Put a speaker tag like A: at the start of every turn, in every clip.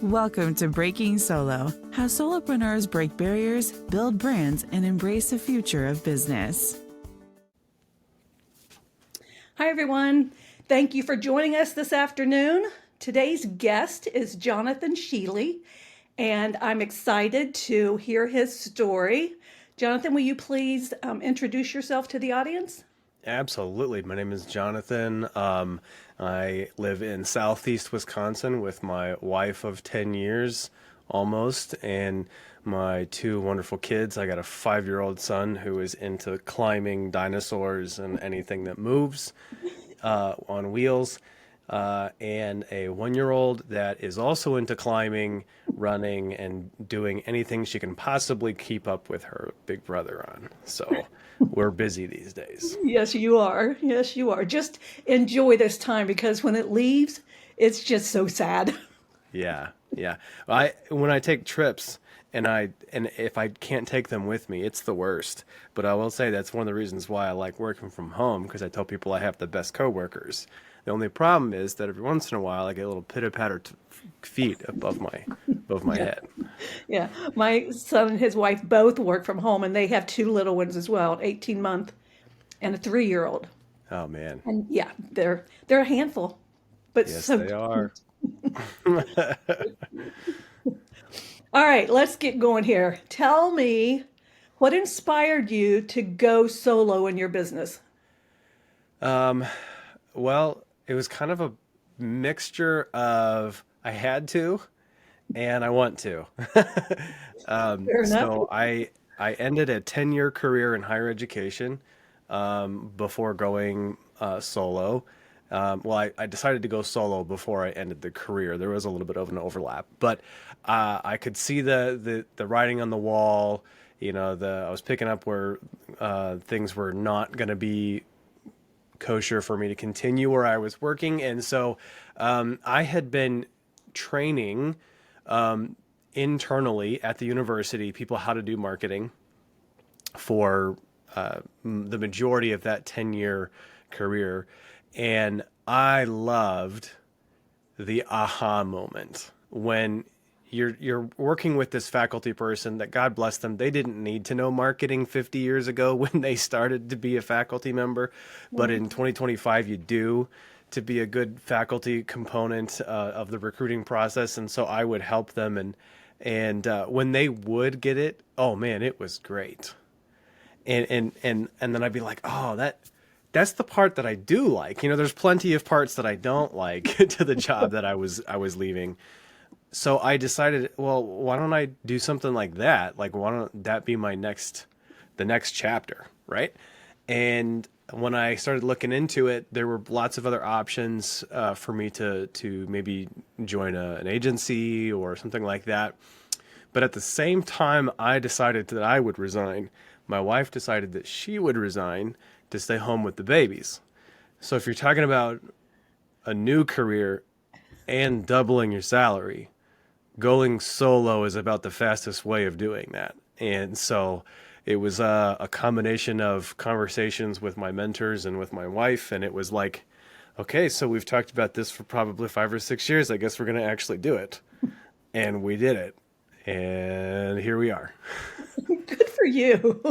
A: Welcome to Breaking Solo, how solopreneurs break barriers, build brands, and embrace the future of business.
B: Hi, everyone. Thank you for joining us this afternoon. Today's guest is Jonathan Sheeley, and I'm excited to hear his story. Jonathan, will you please introduce yourself to the audience?
C: Absolutely. My name is Jonathan. I live in Southeast Wisconsin with my wife of 10 years almost, and my two wonderful kids. I got a 5-year-old son who is into climbing dinosaurs and anything that moves on wheels, and a 1-year-old that is also into climbing, running, and doing anything she can possibly keep up with her big brother on. So we're busy these days.
B: Yes, you are. Yes, you are. Just enjoy this time because when it leaves, it's just so sad.
C: Yeah, yeah. When I take trips and if I can't take them with me, it's the worst. But I will say that's one of the reasons why I like working from home because I tell people I have the best coworkers. The only problem is that every once in a while I get a little pitter patter feet above my
B: Yeah.
C: head.
B: Yeah. My son and his wife both work from home, and they have two little ones as well, an 18-month and a 3-year-old.
C: Oh man.
B: And yeah, they're a handful, but
C: Yes,
B: so
C: they are.
B: cute. All right, let's get going here. Tell me what inspired you to go solo in your business?
C: Well, it was kind of a mixture of I had to and I want to.
B: Fair enough.
C: So I ended a 10-year career in higher education before going solo. I decided to go solo before I ended the career. There was a little bit of an overlap, but I could see the writing on the wall. I was picking up where things were not going to be kosher for me to continue where I was working, and so I had been training internally at the university people how to do marketing for the majority of that 10-year career. And I loved the aha moment when you're working with this faculty person that God bless them, they didn't need to know marketing 50 years ago when they started to be a faculty member, but
B: Right.
C: in 2025 you do to be a good faculty component of the recruiting process. And so I would help them, and when they would get it, oh man, it was great. And then I'd be like, oh, that's the part that I do like. There's plenty of parts that I don't like to the job that I was leaving. So I decided, well, why don't I do something like that? Like, why don't that be the next chapter, right? And when I started looking into it, there were lots of other options for me to maybe join an agency or something like that. But at the same time, I decided that I would resign. My wife decided that she would resign to stay home with the babies. So if you're talking about a new career and doubling your salary, going solo is about the fastest way of doing that. And so it was a combination of conversations with my mentors and with my wife. And it was like, okay, so we've talked about this for probably 5 or 6 years. I guess we're going to actually do it. And we did it. And here we are.
B: Good for you.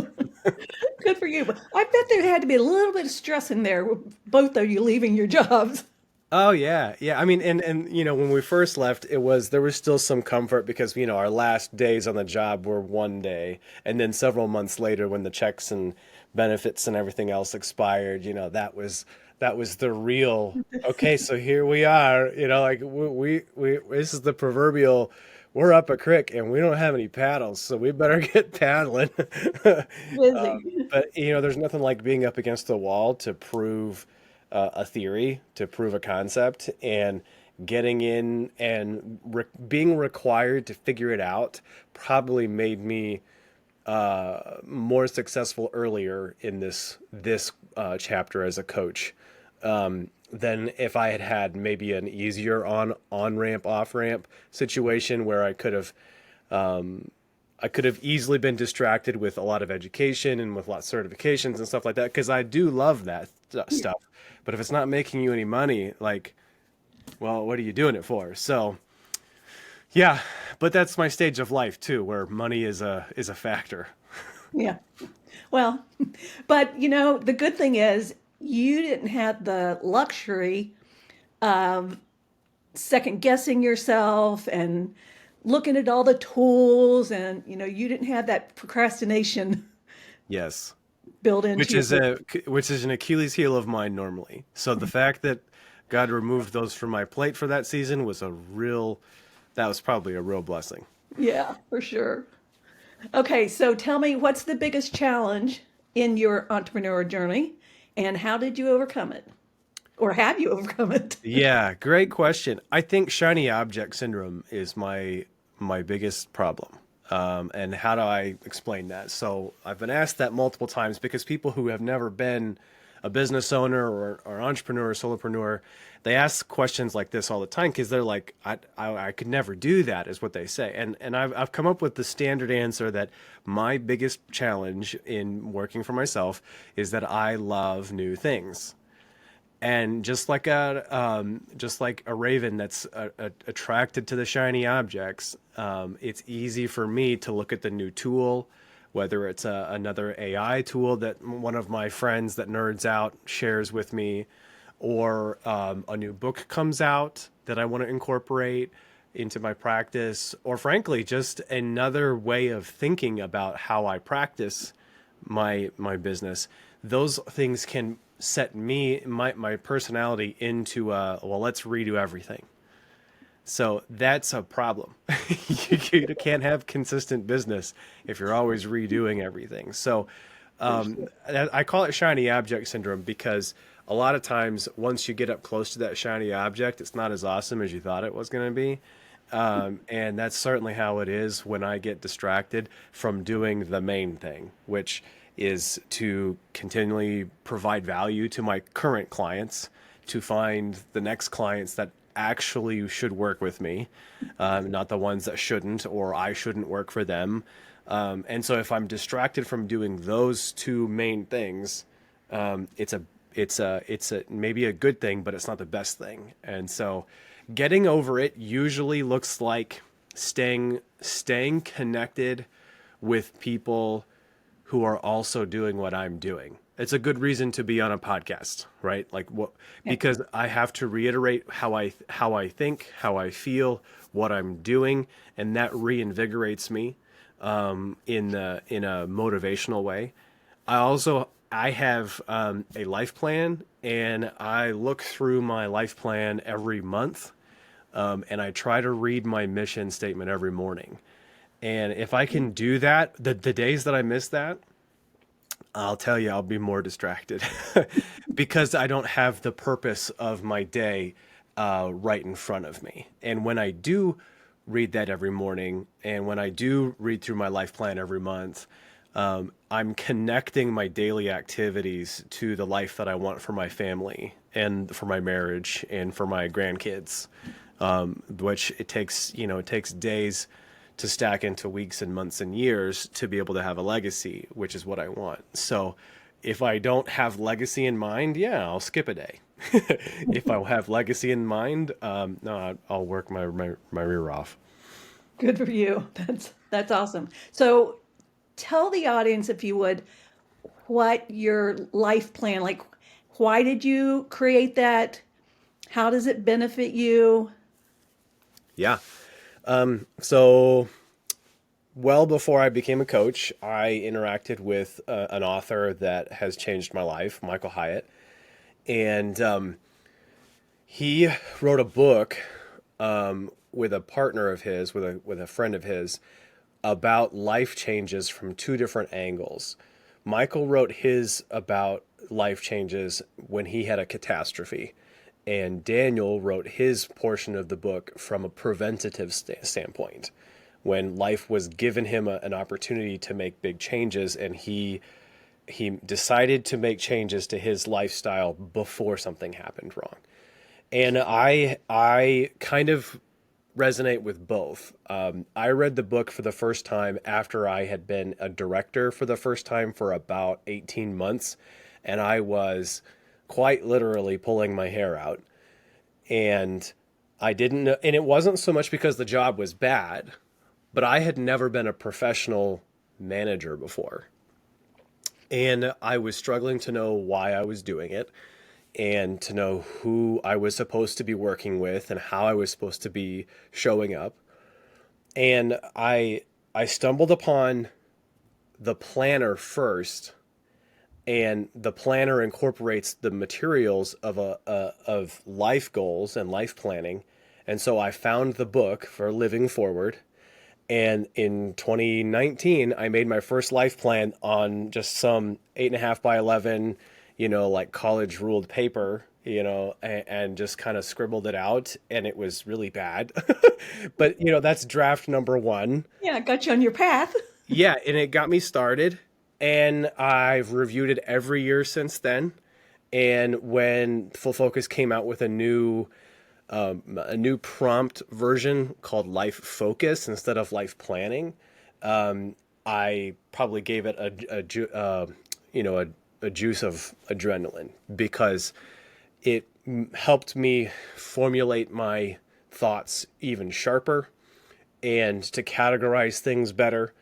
B: Good for you. But I bet there had to be a little bit of stress in there with both of you leaving your jobs.
C: Oh yeah, yeah. I mean, and when we first left, there was still some comfort because our last days on the job were one day, and then several months later, when the checks and benefits and everything else expired, that was the real. Okay, so here we are. Like we this is the proverbial. We're up a creek and we don't have any paddles, so we better get paddling.
B: Busy.
C: There's nothing like being up against the wall to prove a theory, to prove a concept, and getting in and being required to figure it out probably made me more successful earlier in this chapter as a coach than if I had had maybe an easier on ramp, off ramp situation where I could have easily been distracted with a lot of education and with lots of certifications and stuff like that because I do love that
B: Yeah.
C: stuff. But if it's not making you any money, like, well, what are you doing it for? So Yeah, but that's my stage of life too, where money is a factor.
B: Yeah. Well, but the good thing is you didn't have the luxury of second guessing yourself and looking at all the tools, and you didn't have that procrastination
C: Yes.
B: built into
C: which
B: your
C: is a which is an Achilles heel of mine normally. So the fact that God removed those from my plate for that season was that was probably a real blessing.
B: yeah, for sure. Okay, so tell me, what's the biggest challenge in your entrepreneur journey and how did you overcome it? Or have you overcome it?
C: Yeah, great question. I think shiny object syndrome is my biggest problem. And how do I explain that? So I've been asked that multiple times because people who have never been a business owner or entrepreneur or solopreneur, they ask questions like this all the time because they're like, I could never do that, is what they say. And I've come up with the standard answer that my biggest challenge in working for myself is that I love new things. And just like a raven that's attracted to the shiny objects, it's easy for me to look at the new tool, whether it's another AI tool that one of my friends that nerds out shares with me, or a new book comes out that I want to incorporate into my practice, or frankly, just another way of thinking about how I practice my business. Those things can set my personality into well, let's redo everything. So that's a problem. You can't have consistent business if you're always redoing everything. So
B: For sure.
C: I call it shiny object syndrome because a lot of times once you get up close to that shiny object, it's not as awesome as you thought it was going to be. And that's certainly how it is when I get distracted from doing the main thing, which is to continually provide value to my current clients, to find the next clients that actually should work with me, not the ones that shouldn't or I shouldn't work for them. And so if I'm distracted from doing those two main things, it's a maybe a good thing, but it's not the best thing. And so getting over it usually looks like staying connected with people who are also doing what I'm doing. It's a good reason to be on a podcast, right? Like what,
B: Yeah.
C: because I have to reiterate how I think, how I feel, what I'm doing, and that reinvigorates me in a motivational way. I have a life plan, and I look through my life plan every month, and I try to read my mission statement every morning. And if I can do that, the days that I miss that, I'll tell you, I'll be more distracted because I don't have the purpose of my day right in front of me. And when I do read that every morning, and when I do read through my life plan every month, I'm connecting my daily activities to the life that I want for my family and for my marriage and for my grandkids, which it takes days to stack into weeks and months and years to be able to have a legacy, which is what I want. So if I don't have legacy in mind, yeah, I'll skip a day. If I have legacy in mind, no, I'll work my rear off.
B: Good for you. That's awesome. So tell the audience, if you would, what your life plan, like, why did you create that? How does it benefit you?
C: Yeah. So well before I became a coach, I interacted with an author that has changed my life, Michael Hyatt, and he wrote a book with a partner of his, with a friend of his, about life changes from two different angles. Michael wrote his about life changes when he had a catastrophe, and Daniel wrote his portion of the book from a preventative standpoint, when life was given him an opportunity to make big changes, and he decided to make changes to his lifestyle before something happened wrong. And I kind of resonate with both. I read the book for the first time after I had been a director for the first time for about 18 months, and I was quite literally pulling my hair out. And I didn't know, and it wasn't so much because the job was bad, but I had never been a professional manager before. And I was struggling to know why I was doing it and to know who I was supposed to be working with and how I was supposed to be showing up. And I stumbled upon the planner first, and the planner incorporates the materials of of life goals and life planning. And so I found the book for Living Forward. And in 2019, I made my first life plan on just some 8.5 by 11, like college ruled paper, and just kind of scribbled it out. And it was really bad. But, that's draft number one.
B: Yeah, got you on your path.
C: Yeah. And it got me started. And I've reviewed it every year since then. And when Full Focus came out with a new prompt version called Life Focus instead of Life Planning, I probably gave it a juice of adrenaline because it helped me formulate my thoughts even sharper and to categorize things better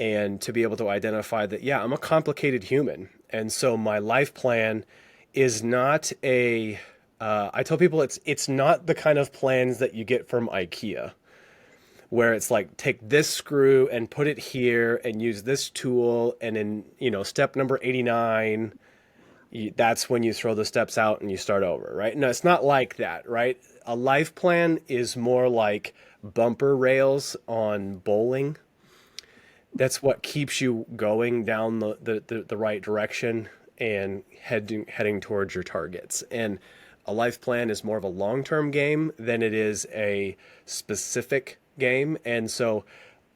C: and to be able to identify that, yeah, I'm a complicated human. And so my life plan is not I tell people it's not the kind of plans that you get from IKEA, where it's like take this screw and put it here and use this tool, and in step number 89, that's when you throw the steps out and you start over, right? No, it's not like that, right? A life plan is more like bumper rails on bowling. That's what keeps you going down the right direction and heading towards your targets. And a life plan is more of a long-term game than it is a specific game. And so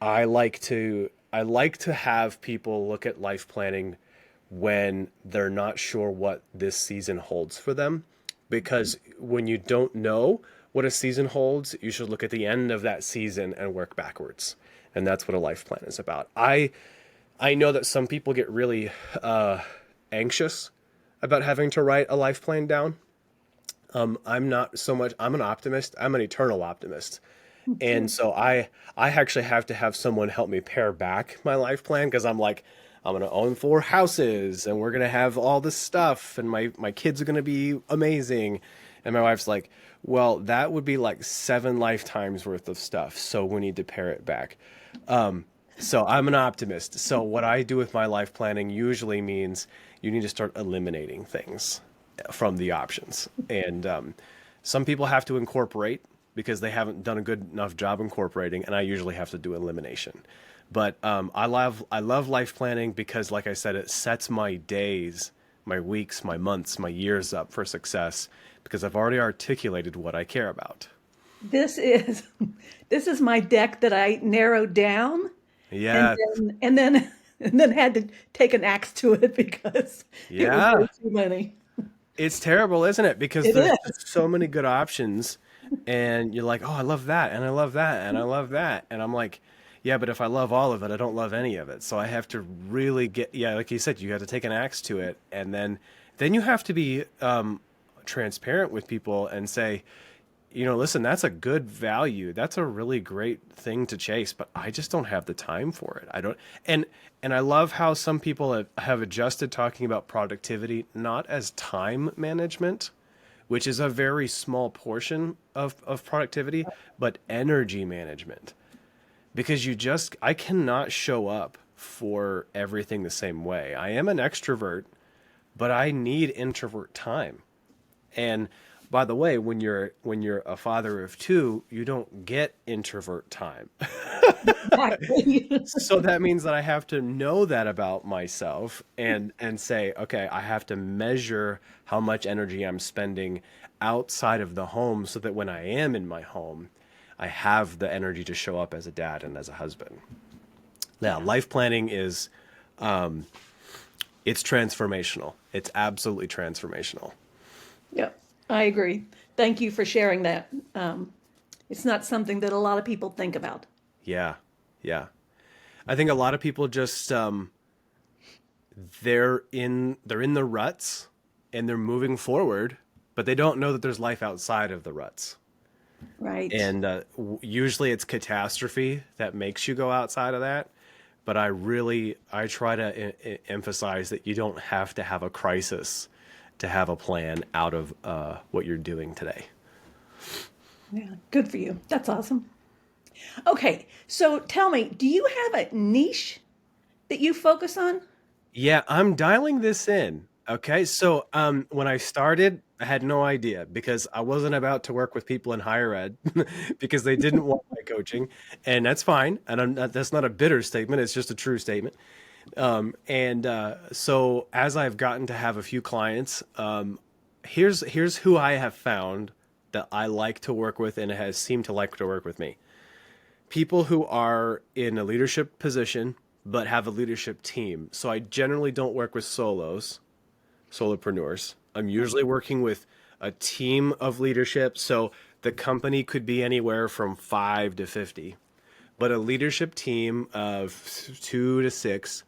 C: I like to have people look at life planning when they're not sure what this season holds for them, because when you don't know what a season holds, you should look at the end of that season and work backwards. And that's what a life plan is about. I know that some people get really anxious about having to write a life plan down. I'm not so much. I'm an optimist. I'm an eternal optimist. And so I actually have to have someone help me pare back my life plan, because I'm like, I'm going to own 4 houses and we're going to have all this stuff and my kids are going to be amazing. And my wife's like, well, that would be like 7 lifetimes worth of stuff. So we need to pare it back. So I'm an optimist. So what I do with my life planning usually means you need to start eliminating things from the options. And some people have to incorporate because they haven't done a good enough job incorporating, and I usually have to do elimination. But I love life planning because, like I said, it sets my days, my weeks, my months, my years up for success because I've already articulated what I care about.
B: This is this is my deck that I narrowed down and
C: Yeah,
B: then had to take an axe to it because it was way
C: yeah.
B: too many.
C: It's terrible, isn't it? Because
B: It
C: there's
B: is.
C: just so many good options, and you're like, oh, I love that, and I love that, and I love that. And I'm like, yeah, but if I love all of it, I don't love any of it. So I have to really yeah, like you said, you have to take an axe to it, and then you have to be transparent with people and say, listen, that's a good value. That's a really great thing to chase, but I just don't have the time for it. I don't, and I love how some people have adjusted talking about productivity, not as time management, which is a very small portion of productivity, but energy management. Because I cannot show up for everything the same way. I am an extrovert, but I need introvert time. And by the way, when you're a father of 2, you don't get introvert time.
B: Exactly.
C: So that means that I have to know that about myself and say, okay, I have to measure how much energy I'm spending outside of the home so that when I am in my home, I have the energy to show up as a dad and as a husband. Now,
B: Yeah.
C: life planning is it's transformational. It's absolutely transformational.
B: Yep. I agree. Thank you for sharing that. It's not something that a lot of people think about.
C: Yeah. Yeah. I think a lot of people just they're in the ruts and they're moving forward, but they don't know that there's life outside of the ruts.
B: Right.
C: And usually it's catastrophe that makes you go outside of that. But I try to emphasize that you don't have to have a crisis to have a plan out of what you're doing today.
B: Yeah. Good for you. That's awesome. Okay. So tell me, do you have a niche that you focus on?
C: Yeah, I'm dialing this in. Okay, so when I started, I had no idea because I wasn't about to work with people in higher ed because they didn't want my coaching, and that's fine. And that's not a bitter statement; it's just a true statement. So as I've gotten to have a few clients, here's who I have found that I like to work with and has seemed to like to work with me. People who are in a leadership position but have a leadership team. So I generally don't work with solopreneurs. I'm usually working with a team of leadership. So the company could be anywhere from 5 to 50, but a leadership team of 2 to 6.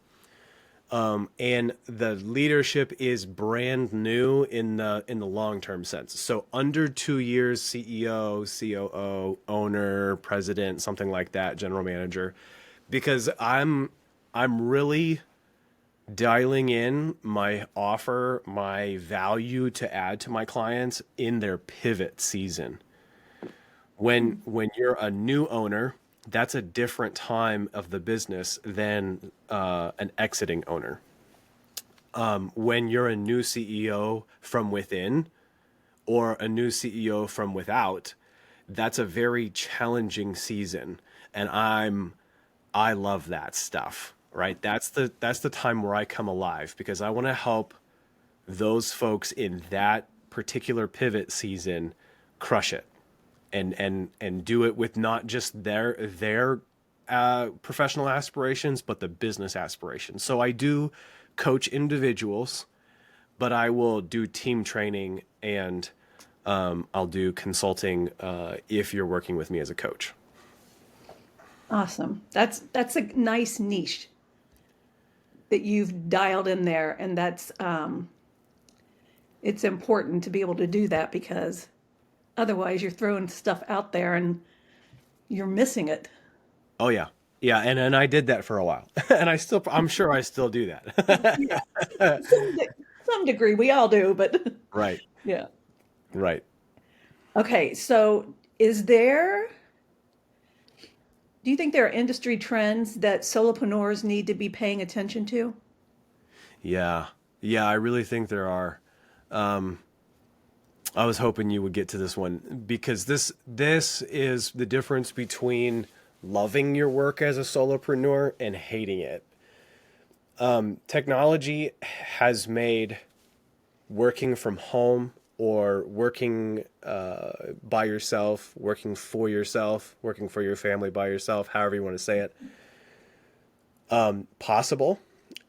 C: And the leadership is brand new in the long term sense. So under 2 years, CEO, COO, owner, president, something like that, general manager, because I'm really dialing in my offer, my value to add to my clients in their pivot season. When you're a new owner, that's a different time of the business than an exiting owner. When you're a new CEO from within or a new CEO from without, that's a very challenging season, and I love that stuff. Right? That's the time where I come alive because I want to help those folks in that particular pivot season crush it and do it with not just their professional aspirations, but the business aspirations. So I do coach individuals, but I will do team training and I'll do consulting if you're working with me as a coach.
B: Awesome. That's a nice niche that you've dialed in there, and that's it's important to be able to do that because otherwise you're throwing stuff out there and you're missing it.
C: Oh yeah. Yeah, and I did that for a while. And I'm sure I still do that.
B: Yeah, some degree we all do, but
C: Right.
B: yeah.
C: Right.
B: Okay, so is there do you think there are industry trends that solopreneurs need to be paying attention to?
C: Yeah. Yeah, I really think there are. I was hoping you would get to this one because this is the difference between loving your work as a solopreneur and hating it. Technology has made working from home or working by yourself, working for your family by yourself, however you want to say it, possible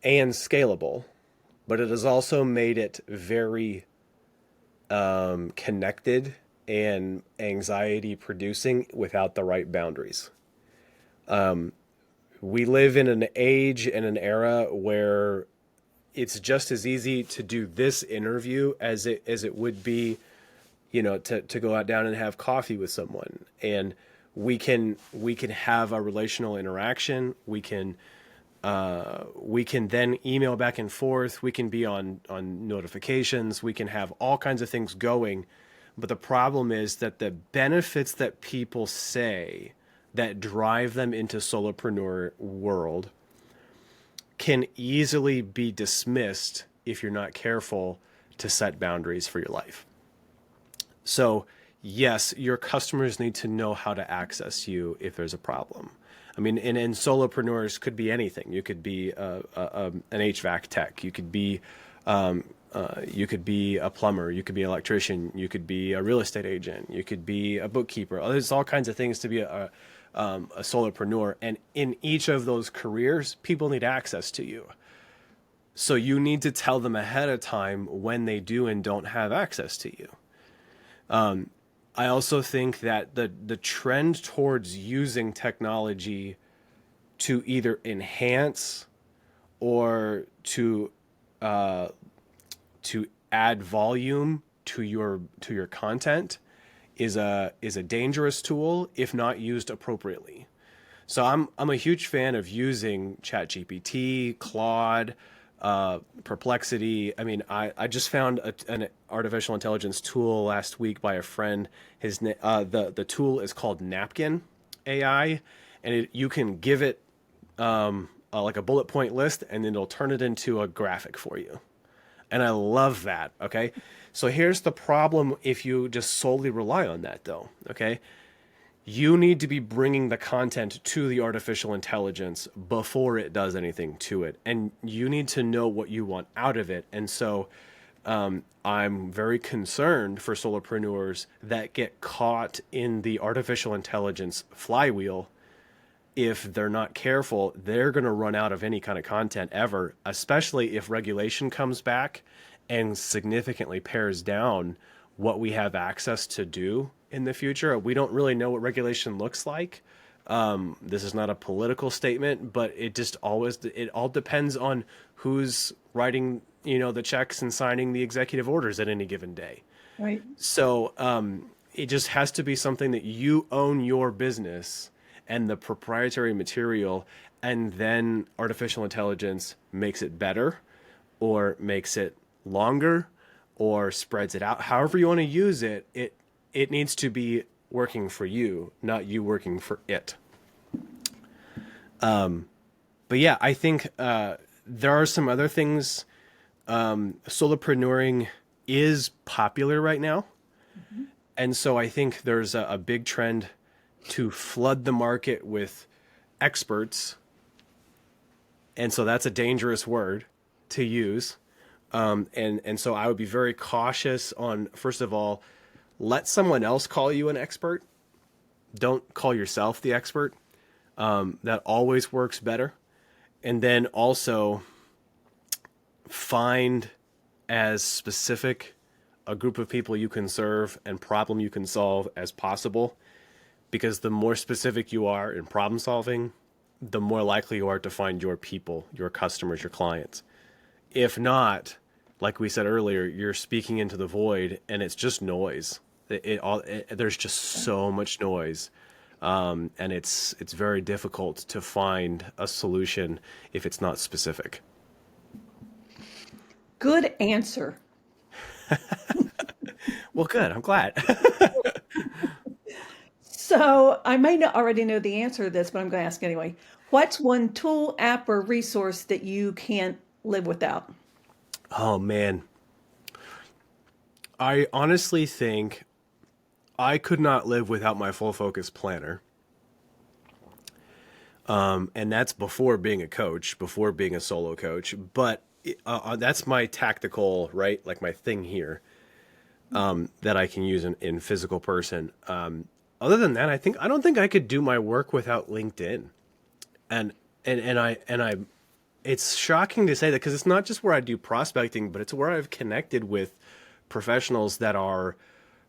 C: and scalable. But it has also made it very connected and anxiety producing without the right boundaries. We live in an age and an era where it's just as easy to do this interview as it would be, to go out down and have coffee with someone. And we can have a relational interaction. We can then email back and forth. We can be on notifications. We can have all kinds of things going. But the problem is that the benefits that people say that drive them into solopreneur world can easily be dismissed if you're not careful to set boundaries for your life. So, yes, your customers need to know how to access you if there's a problem. I mean, and solopreneurs could be anything. You could be an HVAC tech. You could be a plumber. You could be an electrician. You could be a real estate agent. You could be a bookkeeper. There's all kinds of things to be a solopreneur. And in each of those careers, people need access to you. So you need to tell them ahead of time when they do and don't have access to you. I also think that the trend towards using technology to either enhance or to add volume to your content is a dangerous tool if not used appropriately. So I'm a huge fan of using ChatGPT, Claude, Perplexity. I mean, I just found an artificial intelligence tool last week by a friend. The tool is called Napkin AI, and you can give it like a bullet point list, and then it'll turn it into a graphic for you. And I love that. Okay. So here's the problem if you just solely rely on that, though. Okay. You need to be bringing the content to the artificial intelligence before it does anything to it. And you need to know what you want out of it. And so I'm very concerned for solopreneurs that get caught in the artificial intelligence flywheel. If they're not careful, they're going to run out of any kind of content ever, especially if regulation comes back and significantly pares down what we have access to do in the future. We don't really know what regulation looks like. This is not a political statement, but it all depends on who's writing, the checks and signing the executive orders at any given day.
B: Right.
C: So it just has to be something that you own your business and the proprietary material, and then artificial intelligence makes it better or makes it longer or spreads it out. However you want to use it, it needs to be working for you, not you working for it. But yeah, I think there are some other things. Solopreneuring is popular right now. Mm-hmm. And so I think there's a big trend to flood the market with experts. And so that's a dangerous word to use. And so I would be very cautious on, first of all, let someone else call you an expert. Don't call yourself the expert. That always works better. And then also find as specific a group of people you can serve and problem you can solve as possible. Because the more specific you are in problem solving, the more likely you are to find your people, your customers, your clients. If not, like we said earlier, you're speaking into the void and it's just noise. There's just so much noise. And it's very difficult to find a solution if it's not specific.
B: Good answer.
C: Well, good. I'm glad.
B: So I may not already know the answer to this, but I'm going to ask anyway. What's one tool, app, or resource that you can't live without?
C: Oh, man. I honestly think I could not live without my full focus planner. And that's before being a coach, before being a solo coach. But that's my tactical, right? Like my thing here that I can use in physical person. Other than that, I don't think I could do my work without LinkedIn. And I it's shocking to say that because it's not just where I do prospecting, but it's where I've connected with professionals that are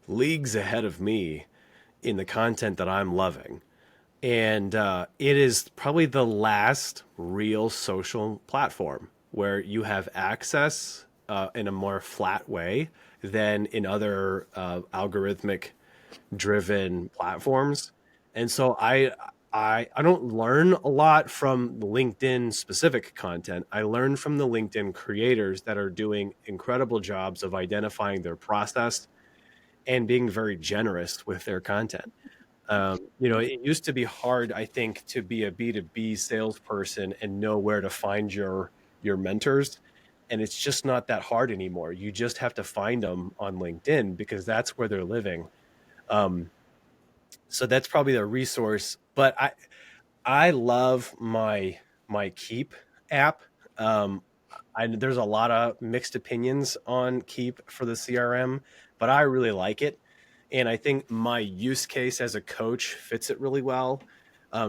C: leagues ahead of me in the content that I'm loving. And it is probably the last real social platform where you have access in a more flat way than in other algorithmic driven platforms. And so I don't learn a lot from the LinkedIn specific content. I learn from the LinkedIn creators that are doing incredible jobs of identifying their process and being very generous with their content. It used to be hard, I think, to be a B2B salesperson and know where to find your mentors. And it's just not that hard anymore. You just have to find them on LinkedIn because that's where they're living. So that's probably the resource. But I love my Keep app. There's a lot of mixed opinions on Keep for the CRM, but I really like it. And I think my use case as a coach fits it really well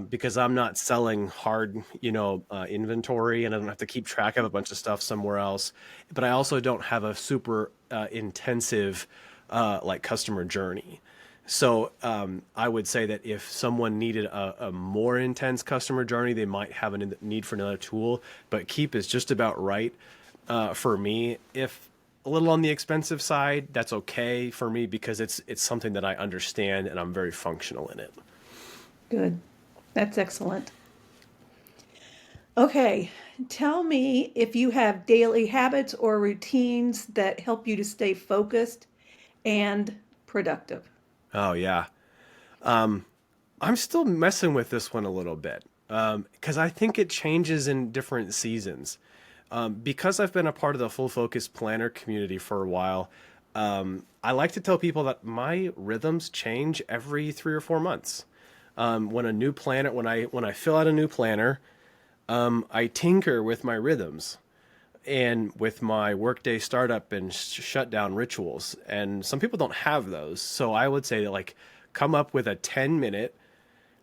C: because I'm not selling hard, inventory, and I don't have to keep track of a bunch of stuff somewhere else. But I also don't have a super intensive like customer journey. So I would say that if someone needed a more intense customer journey, they might have a need for another tool. But Keep is just about right for me. If a little on the expensive side, that's okay for me because it's something that I understand and I'm very functional in it.
B: Good. That's excellent. Okay, tell me if you have daily habits or routines that help you to stay focused and productive.
C: Oh yeah. I'm still messing with this one a little bit because I think it changes in different seasons. Because I've been a part of the full focus planner community for a while, I like to tell people that my rhythms change every 3 or 4 months. When I fill out a new planner, I tinker with my rhythms and with my workday startup and shutdown rituals. And some people don't have those, so I would say that like come up with a 10-minute.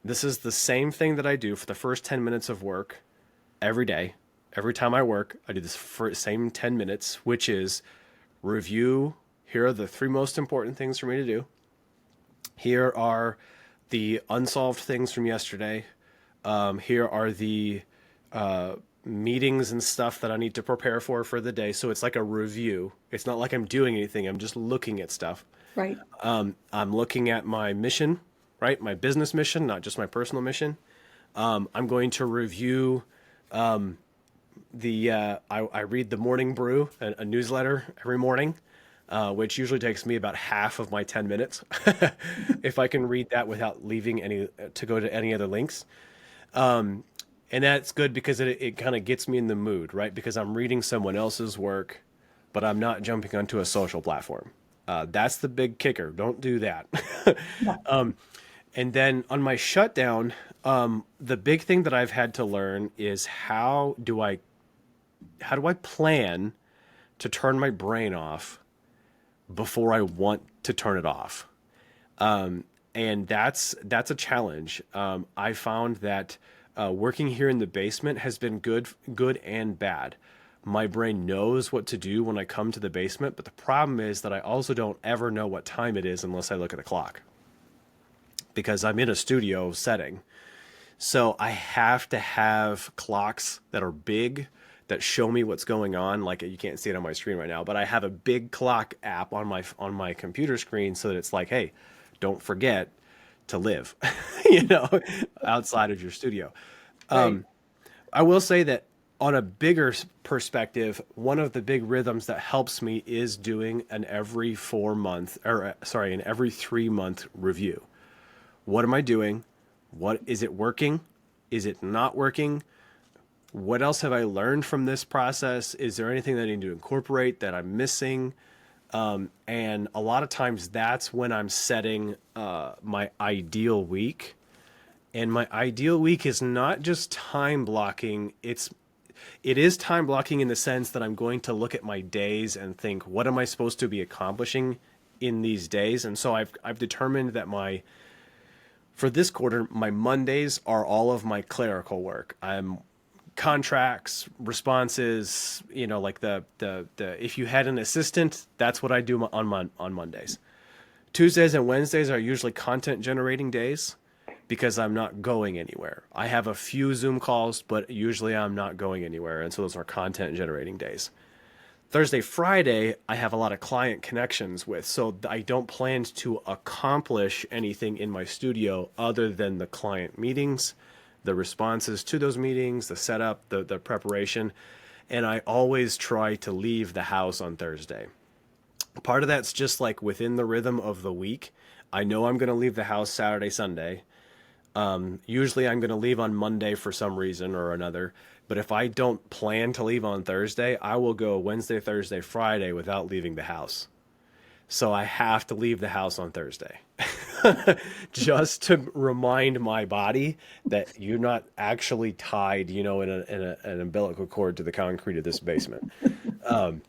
C: This is the same thing that I do for the first 10 minutes of work every day. Every time I work, I do this for same 10 minutes, which is review. Here are the 3 most important things for me to do. Here are the unsolved things from yesterday. Here are the meetings and stuff that I need to prepare for the day. So it's like a review. It's not like I'm doing anything. I'm just looking at stuff.
B: Right.
C: I'm looking at my mission, right? My business mission, not just my personal mission. I'm going to review I read the Morning Brew, a newsletter every morning, which usually takes me about half of my 10 minutes if I can read that without leaving any to go to any other links. And that's good because it kind of gets me in the mood, right? Because I'm reading someone else's work, but I'm not jumping onto a social platform. That's the big kicker. Don't do that. And then on my shutdown, the big thing that I've had to learn is how do I plan to turn my brain off before I want to turn it off? And that's a challenge. I found that working here in the basement has been good and bad. My brain knows what to do when I come to the basement, but the problem is that I also don't ever know what time it is unless I look at the clock, because I'm in a studio setting. So I have to have clocks that are big that show me what's going on. Like, you can't see it on my screen right now, but I have a big clock app on my computer screen so that it's like, hey, don't forget to live, outside of your studio.
B: Right.
C: I will say that on a bigger perspective, one of the big rhythms that helps me is doing an every 3-month review. What am I doing? What is it working? Is it not working? What else have I learned from this process? Is there anything that I need to incorporate that I'm missing? And a lot of times that's when I'm setting my ideal week. And my ideal week is not just time blocking. It is time blocking in the sense that I'm going to look at my days and think, what am I supposed to be accomplishing in these days? And so I've determined that for this quarter, my Mondays are all of my clerical work. I'm contracts, responses, like the if you had an assistant, that's what I do on Mondays. Tuesdays and Wednesdays are usually content generating days because I'm not going anywhere. I have a few Zoom calls, but usually I'm not going anywhere, and so those are content generating days. Thursday, Friday, I have a lot of client connections with, so I don't plan to accomplish anything in my studio other than the client meetings, the responses to those meetings, the setup, the preparation, and I always try to leave the house on Thursday. Part of that's just like within the rhythm of the week. I know I'm going to leave the house Saturday, Sunday. Usually I'm going to leave on Monday for some reason or another. But if I don't plan to leave on Thursday, I will go Wednesday, Thursday, Friday without leaving the house. So I have to leave the house on Thursday just to remind my body that you're not actually tied, in an umbilical cord to the concrete of this basement. And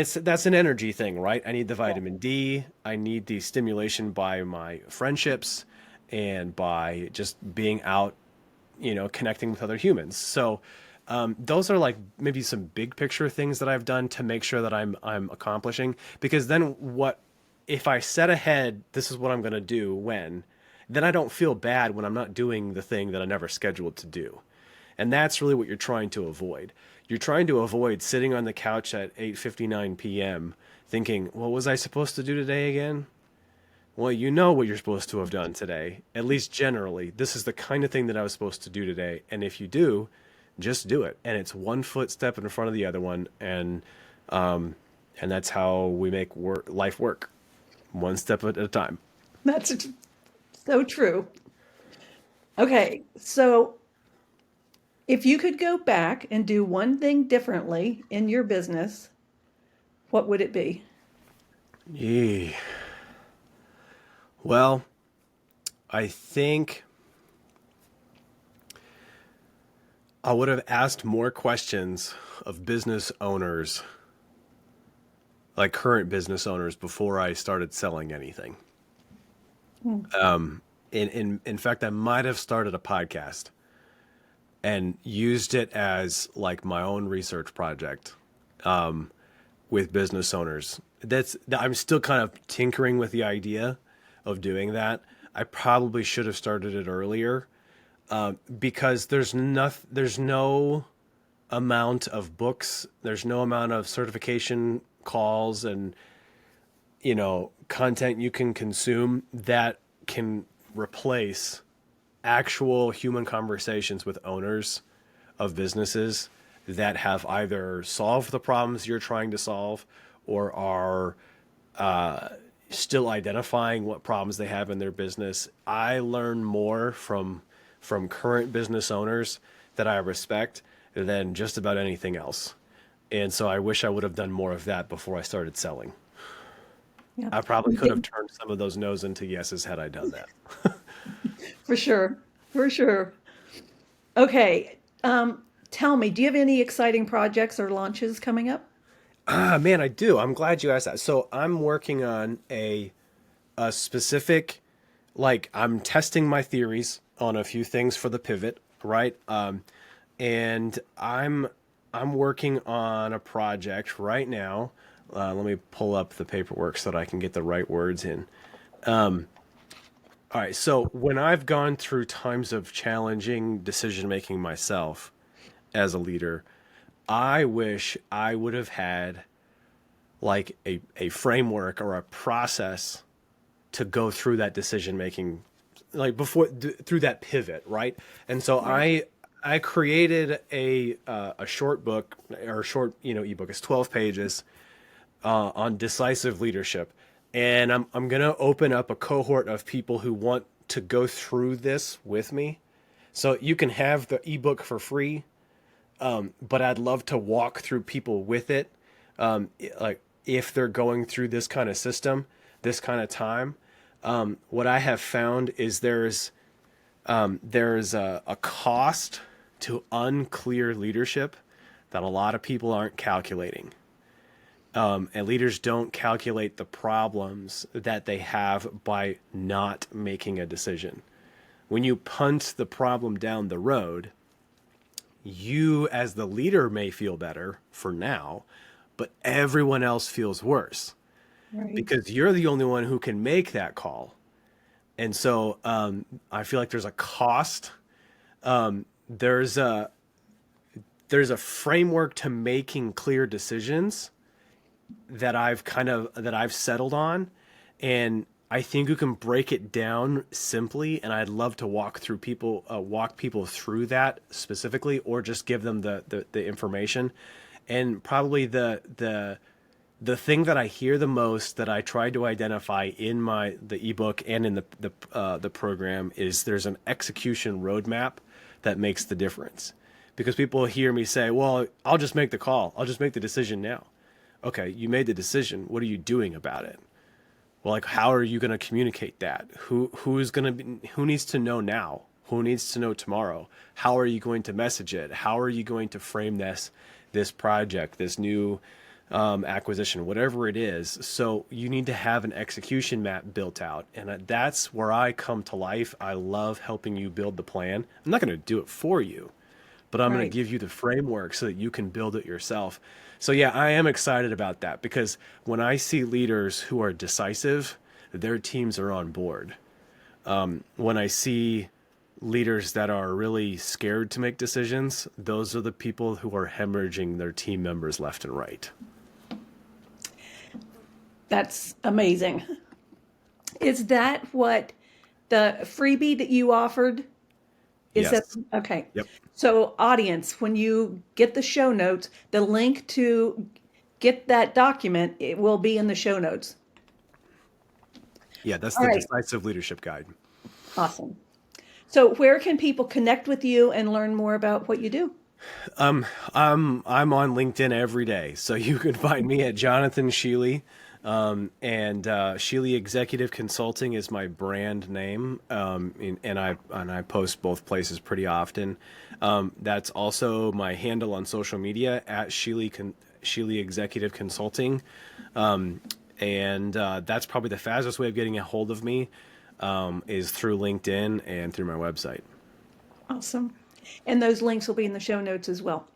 C: that's an energy thing, right? I need the vitamin D. I need the stimulation by my friendships and by just being out, connecting with other humans. So those are like maybe some big picture things that I've done to make sure that I'm accomplishing. Because then if I set ahead, this is what I'm going to do then I don't feel bad when I'm not doing the thing that I never scheduled to do. And that's really what you're trying to avoid. You're trying to avoid sitting on the couch at 8:59 p.m. thinking, what was I supposed to do today again? Well, you know what you're supposed to have done today, at least generally. This is the kind of thing that I was supposed to do today. And if you do, just do it. And it's one foot step in front of the other one. And that's how we make life work, one step at a time.
B: That's so true. Okay, so if you could go back and do one thing differently in your business, what would it be?
C: Yeah. Well, I think I would have asked more questions of business owners, like current business owners, before I started selling anything. In fact, I might have started a podcast and used it as like my own research project with business owners. I'm still kind of tinkering with the idea of doing that. I probably should have started it earlier because there's no amount of books, there's no amount of certification calls and content you can consume that can replace actual human conversations with owners of businesses that have either solved the problems you're trying to solve or are still identifying what problems they have in their business. I learn more from current business owners that I respect than just about anything else. And so I wish I would have done more of that before I started selling.
B: Yeah,
C: I probably could have turned some of those no's into yeses had I done that.
B: for sure. For sure. Okay, tell me, do you have any exciting projects or launches coming up?
C: Man, I do. I'm glad you asked that. So I'm working on a specific, like I'm testing my theories on a few things for the pivot, right? And I'm working on a project right now. Let me pull up the paperwork so that I can get the right words in. All right. So when I've gone through times of challenging decision making myself as a leader, I wish I would have had like a framework or a process to go through that decision making, like through that pivot, right? And so I created a short book or short ebook. It's 12 pages on decisive leadership, and I'm gonna open up a cohort of people who want to go through this with me. So you can have the ebook for free. But I'd love to walk through people with it. Like if they're going through this kind of system, this kind of time, what I have found is there's a cost to unclear leadership that a lot of people aren't calculating. And leaders don't calculate the problems that they have by not making a decision. When you punt the problem down the road, you as the leader may feel better for now, but everyone else feels worse because you're the only one who can make that call. And so I feel like there's a cost. There's a framework to making clear decisions that I've settled on, and I think you can break it down simply, and I'd love to walk people through that specifically, or just give them the information. And probably the thing that I hear the most that I try to identify in the ebook and in the program is there's an execution roadmap that makes the difference. Because people hear me say, "Well, I'll just make the call. I'll just make the decision now." Okay, you made the decision. What are you doing about it? Well, like, how are you going to communicate that? Who needs to know now? Who needs to know tomorrow? How are you going to message it? How are you going to frame this project, this new acquisition, whatever it is? So you need to have an execution map built out. And that's where I come to life. I love helping you build the plan. I'm not going to do it for you, but I'm going to give you the framework so that you can build it yourself. So yeah, I am excited about that because when I see leaders who are decisive, their teams are on board. When I see leaders that are really scared to make decisions, those are the people who are hemorrhaging their team members left and right.
B: That's amazing. Is that what the freebie that you offered? Is that
C: Yes.
B: okay?
C: Yep.
B: So, audience, when you get the show notes, the link to get that document, it will be in the show notes.
C: Yeah, that's
B: All
C: the
B: right,
C: decisive leadership guide.
B: awesome. So, where can people connect with you and learn more about what you do?
C: I'm on LinkedIn every day, so you can find me at Jonathan Sheeley. And Sheeley Executive Consulting is my brand name, and I post both places pretty often. That's also my handle on social media at Sheeley Executive Consulting, and that's probably the fastest way of getting a hold of me, is through LinkedIn and through my website.
B: Awesome. And those links will be in the show notes as well.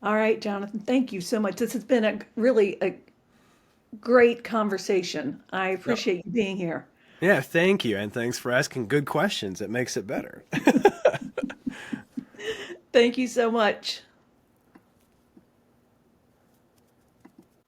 B: All right, Jonathan, thank you so much. This has been a great conversation. I
C: Yep.
B: appreciate you being here.
C: Yeah, thank you, and thanks for asking good questions. It makes it better.
B: Thank you so much.